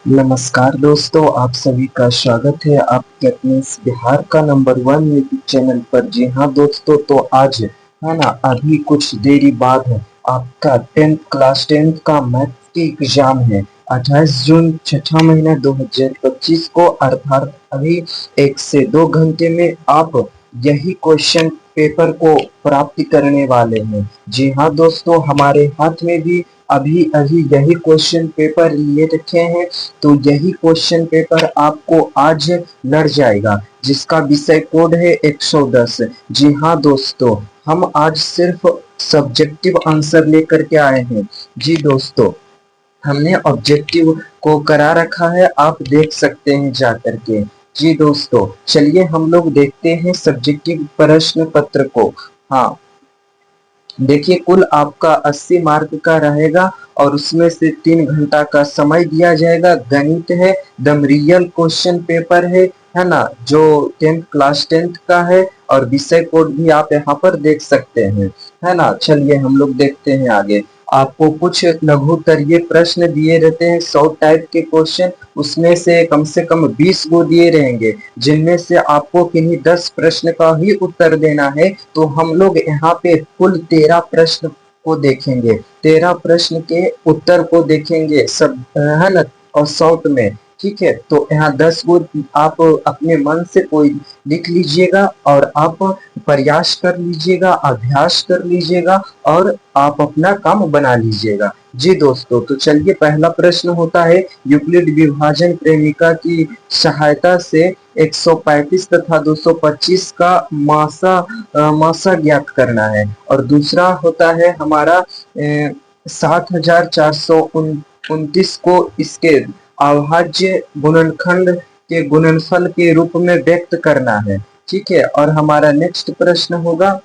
नमस्कार दोस्तों, आप सभी का स्वागत है आपके अपने इस बिहार का नंबर वन यूट्यूब चैनल पर। जी हाँ दोस्तों, तो आज है ना, अभी कुछ देरी बाद है आपका क्लास टेंथ का मैथ की एग्जाम है। 28 जून छठा महीना 2025 को, अर्थात अभी 1 से 2 घंटे में आप यही क्वेश्चन पेपर को प्राप्त करने वाले हैं। जी हाँ दोस्तों, हमारे हाथ में भी अभी अभी यही क्वेश्चन पेपर लिए रखे हैं। तो यही क्वेश्चन पेपर आपको आज लड़ जाएगा, जिसका विषय कोड है 110। जी हाँ दोस्तों, हम आज सिर्फ सब्जेक्टिव आंसर लेकर के आए हैं। जी दोस्तों, हमने ऑब्जेक्टिव को करा रखा है, आप देख सकते हैं जा करके। जी दोस्तों, चलिए हम लोग देखते हैं सब्जेक्टिव प्रश्न पत्र को। हाँ, देखिए, कुल आपका 80 मार्क का रहेगा और उसमें से 3 घंटा का समय दिया जाएगा। गणित है, एकदम रियल क्वेश्चन पेपर है ना, जो क्लास टेंथ का है। और विषय कोड भी आप यहाँ पर देख सकते हैं, है ना। चलिए हम लोग देखते हैं आगे। आपको कुछ लघु उत्तरीय प्रश्न दिए रहते हैं, 100 टाइप के क्वेश्चन। उसमें से कम 20 गो दिए रहेंगे, जिनमें से आपको किन्हीं 10 प्रश्न का ही उत्तर देना है। तो हम लोग यहाँ पे कुल 13 प्रश्न को देखेंगे, 13 प्रश्न के उत्तर को देखेंगे सब, है ना, और शॉर्ट में। ठीक है, तो यहाँ 10 गो आप अपने मन से कोई लिख लीजिएगा और आप प्रयास कर लीजिएगा, अभ्यास कर लीजिएगा और आप अपना काम बना लीजिएगा। जी दोस्तों, तो चलिए, पहला प्रश्न होता है, यूक्लिड विभाजन प्रेमिका की सहायता से 135 तथा 225 का मासा ज्ञात करना है। और दूसरा होता है हमारा 7429 को इसके अविभाज्य गुणनखंड के गुणनफल के रूप में व्यक्त करना है। ठीक है, और हमारा नेक्स्ट प्रश्न होगा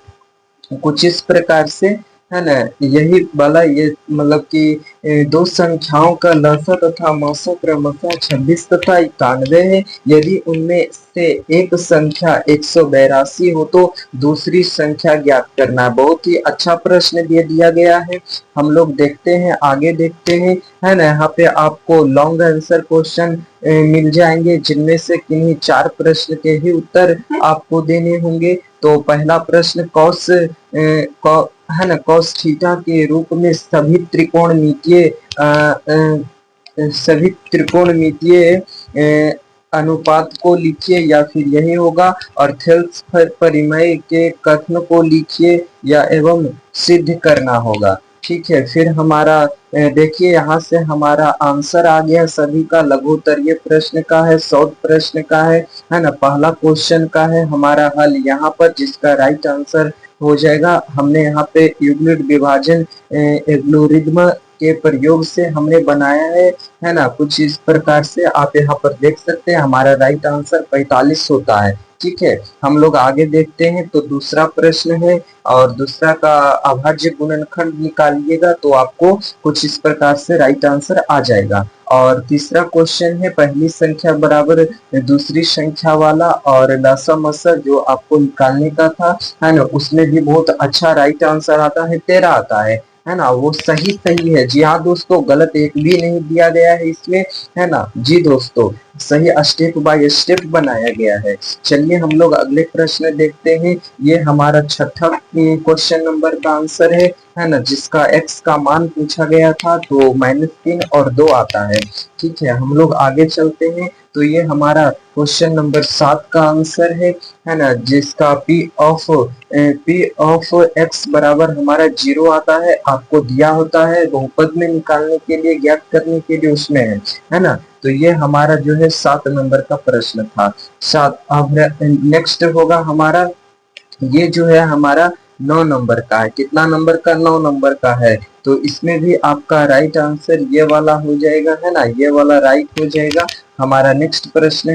कुछ इस प्रकार से, है ना। यही वाला, ये मतलब कि दो संख्याओं का लसा तथा मसा क्रमशः 26 तथा 91 है। यदि उनमें से एक संख्या 182 हो तो दूसरी संख्या ज्ञात करना है। बहुत ही अच्छा प्रश्न दिया गया है। हम लोग देखते हैं, आगे देखते हैं, है ना। यहाँ पे आपको लॉन्ग आंसर क्वेश्चन मिल जाएंगे, जिनमें से किन्हीं 4 प्रश्न के ही उत्तर आपको देने होंगे। तो पहला प्रश्न है ना, कॉस थीटा के रूप में सभी त्रिकोणमितीय अनुपात को लिखिए, या फिर यही होगा। और थेल्स परिमेय के कथन को लिखिए या एवं सिद्ध करना होगा। ठीक है, फिर हमारा देखिए, यहाँ से हमारा आंसर आ गया सभी का। लघु उत्तरीय प्रश्न का है, शॉर्ट प्रश्न का है ना। पहला क्वेश्चन का है हमारा हल यहाँ पर, जिसका राइट आंसर हो जाएगा। हमने यहाँ पे यूक्लिड विभाजन एल्गोरिथ्म के प्रयोग से हमने बनाया है ना। कुछ इस प्रकार से आप यहाँ पर देख सकते हैं, हमारा राइट आंसर 45 होता है। ठीक है, हम लोग आगे देखते हैं। तो दूसरा प्रश्न है, और दूसरा का अभाज्य गुणनखंड निकालिएगा तो आपको कुछ इस प्रकार से राइट आंसर आ जाएगा। और तीसरा क्वेश्चन है, पहली संख्या बराबर दूसरी संख्या वाला, और लसा मसा जो आपको निकालने का था, है ना, उसमें भी बहुत अच्छा राइट आंसर आता है, 13 आता है ना। वो सही सही है। जी हाँ दोस्तों, गलत एक भी नहीं दिया गया है इसमें, है ना। जी दोस्तों, सही स्टेप बाय स्टेप बनाया गया है। चलिए हम लोग अगले प्रश्न देखते हैं। ये हमारा छठा क्वेश्चन नंबर का आंसर है ना, जिसका x का मान पूछा गया था, तो -3 और 2 आता है। ठीक है, हम लोग आगे चलते हैं। तो ये हमारा क्वेश्चन नंबर 7 का आंसर है ना, जिसका p ऑफ x बराबर हमारा 0 आता है। आपको दिया होता है बहुपद में निकालने के लिए, ज्ञात करने के लिए, उसमें है ना। तो ये हमारा जो है 7 नंबर का प्रश्न था। 7। अब नेक्स्ट होगा हमारा, ये जो है हमारा 9 नंबर का है। कितना नंबर का? 9 नंबर का है। तो इसमें भी आपका राइट आंसर ये वाला हो जाएगा, है ना, ये वाला राइट हो जाएगा। हमारा नेक्स्ट प्रश्न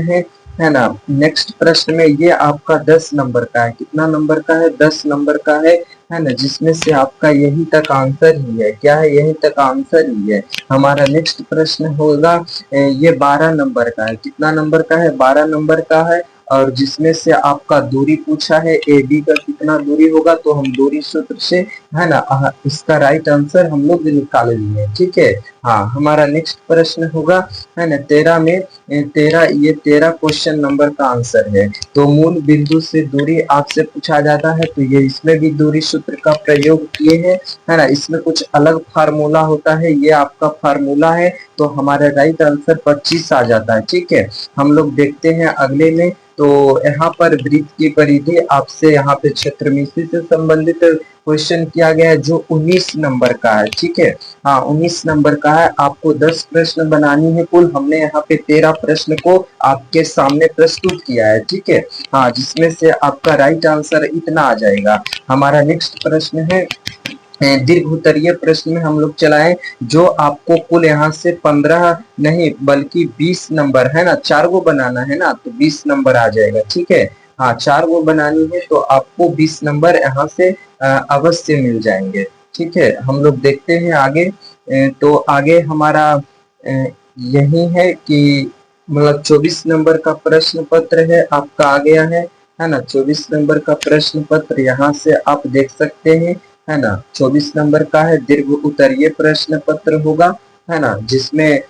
है ना। नेक्स्ट प्रश्न में ये आपका 10 नंबर का है। कितना नंबर का है? 10 नंबर का है ना, जिसमें से आपका यही तक आंसर ही है। क्या है? यही तक आंसर ही है। हमारा नेक्स्ट प्रश्न होगा, ये 12 नंबर का है। कितना नंबर का है? 12 नंबर का है। और जिसमें से आपका दूरी पूछा है ए बी का कितना दूरी होगा, तो हम दूरी सूत्र से, है ना, इसका राइट आंसर हम लोग निकाल लिए। ठीक है। हाँ, हमारा नेक्स्ट प्रश्न होगा, है ना, 13 में, 13, ये 13 क्वेश्चन नंबर का आंसर है। तो मूल बिंदु से दूरी आपसे पूछा जाता है, तो ये इसमें भी दूरी सूत्र का प्रयोग किए हैं, है ना। इसमें कुछ अलग फार्मूला होता है, ये आपका फार्मूला है, तो हमारा राइट आंसर 25 आ जाता है। ठीक है। हम लोग देखते हैं अगले में। तो यहाँ पर वृत्त की परिधि आपसे यहाँ पे क्षेत्रमिति से संबंधित क्वेश्चन किया गया है, जो 19 नंबर का है। ठीक है। हाँ, 19 नंबर का है। आपको 10 प्रश्न बनानी है कुल। हमने यहाँ पे 13 प्रश्न को आपके सामने प्रस्तुत किया है। ठीक है। हाँ, जिसमें से आपका राइट आंसर इतना आ जाएगा। हमारा नेक्स्ट प्रश्न है, दीर्घ उत्तरीय प्रश्न में हम लोग चलाएं, जो आपको कुल यहाँ से 15 नहीं बल्कि 20 नंबर, है ना, 4 गो बनाना है ना, तो 20 नंबर आ जाएगा। ठीक है। हाँ, 4 गो बनानी है तो आपको 20 नंबर यहाँ से अवश्य मिल जाएंगे। ठीक है। हम लोग देखते हैं आगे। तो आगे हमारा यही है कि मतलब 24 नंबर का प्रश्न पत्र है आपका आ गया है ना। 24 नंबर का प्रश्न पत्र यहाँ से आप देख सकते हैं, है ना। 24 नंबर का है, दीर्घ उत्तरीय प्रश्न पत्र होगा, है ना, जिसमें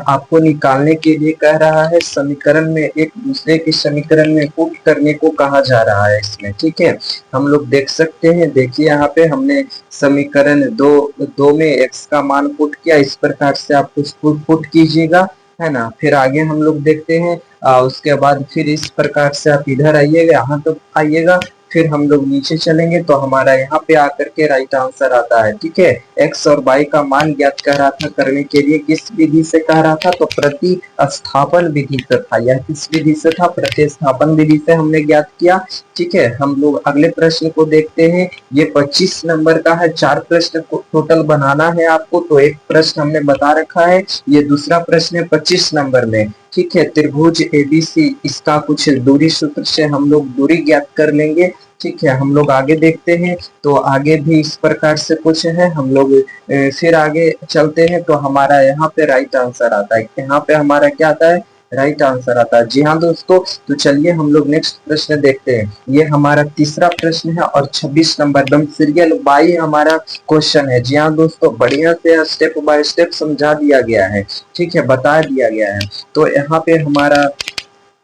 आपको निकालने के लिए कह रहा है, समीकरण में एक दूसरे के समीकरण में पुट करने को कहा जा रहा है इसमें। ठीक है। हम लोग देख सकते हैं, देखिए यहाँ पे हमने समीकरण दो में x का मान पुट किया, इस प्रकार से आप कुछ पुट कीजिएगा, है ना। फिर आगे हम लोग देखते हैं, उसके बाद फिर इस प्रकार से आप इधर आइएगा, यहाँ तो आइएगा, फिर हम लोग नीचे चलेंगे तो हमारा यहाँ पे आकर के राइट आंसर आता है। ठीक है। एक्स और वाई का मान ज्ञात कर रहा था, करने के लिए किस विधि से कह रहा था, तो प्रतिस्थापन विधि से था। यह किस विधि से था, प्रतिस्थापन विधि से हमने ज्ञात किया। ठीक है। हम लोग अगले प्रश्न को देखते हैं। ये 25 नंबर का है, 4 प्रश्न को टोटल बनाना है आपको, तो एक प्रश्न हमने बता रखा है, ये दूसरा प्रश्न है 25 नंबर में। ठीक है। त्रिभुज एबीसी, इसका कुछ दूरी सूत्र से हम लोग दूरी ज्ञात कर लेंगे। ठीक है। हम लोग आगे देखते हैं, तो आगे भी इस प्रकार से कुछ है। हम लोग फिर आगे चलते हैं, तो हमारा यहाँ पे राइट आंसर आता है। यहाँ पे हमारा क्या आता है, राइट आंसर आता है। जी हाँ दोस्तों, तो चलिए हम लोग नेक्स्ट प्रश्न देखते हैं। ये हमारा तीसरा प्रश्न है और 26 नंबर एकदम सीरियल बाई हमारा क्वेश्चन है। जी हाँ दोस्तों, बढ़िया से स्टेप बाय स्टेप समझा दिया गया है। ठीक है, बता दिया गया है। तो यहाँ पे हमारा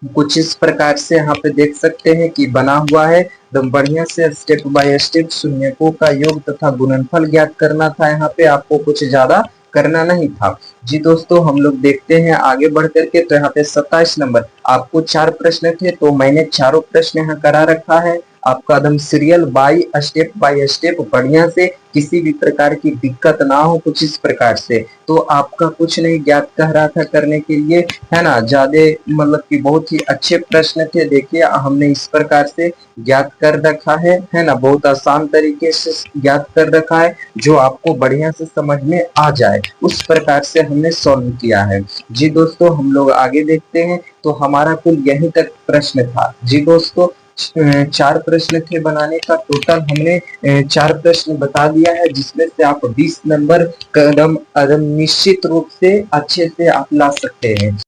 कुछ इस प्रकार से यहाँ पे देख सकते हैं कि बना हुआ है, एकदम बढ़िया से स्टेप बाय स्टेप शून्यकों का योग तथा गुणनफल ज्ञात करना था। यहाँ पे आपको कुछ ज्यादा करना नहीं था। जी दोस्तों, हम लोग देखते हैं आगे बढ़ करके। तो यहाँ पे 27 नंबर, आपको 4 प्रश्न थे, तो मैंने चारों प्रश्न यहाँ करा रखा है आपका एकदम सीरियल बाय स्टेप बढ़िया से, किसी भी प्रकार की दिक्कत ना हो कुछ इस प्रकार से। तो आपका कुछ नहीं ज्ञात कह रहा था करने के लिए, है ना, ज्यादा मतलब कि बहुत ही अच्छे प्रश्न थे। देखिए हमने इस प्रकार से ज्ञात कर रखा है ना, बहुत आसान तरीके से ज्ञात कर रखा है, जो आपको बढ़िया से समझ में आ जाए उस प्रकार से हमने सॉल्व किया है। जी दोस्तों, हम लोग आगे देखते हैं। तो हमारा कुल यहीं तक प्रश्न था। जी दोस्तों, 4 प्रश्न थे बनाने का, टोटल हमने 4 प्रश्न बता दिया है, जिसमें से आप 20 नंबर कदम निश्चित रूप से अच्छे से आप ला सकते हैं।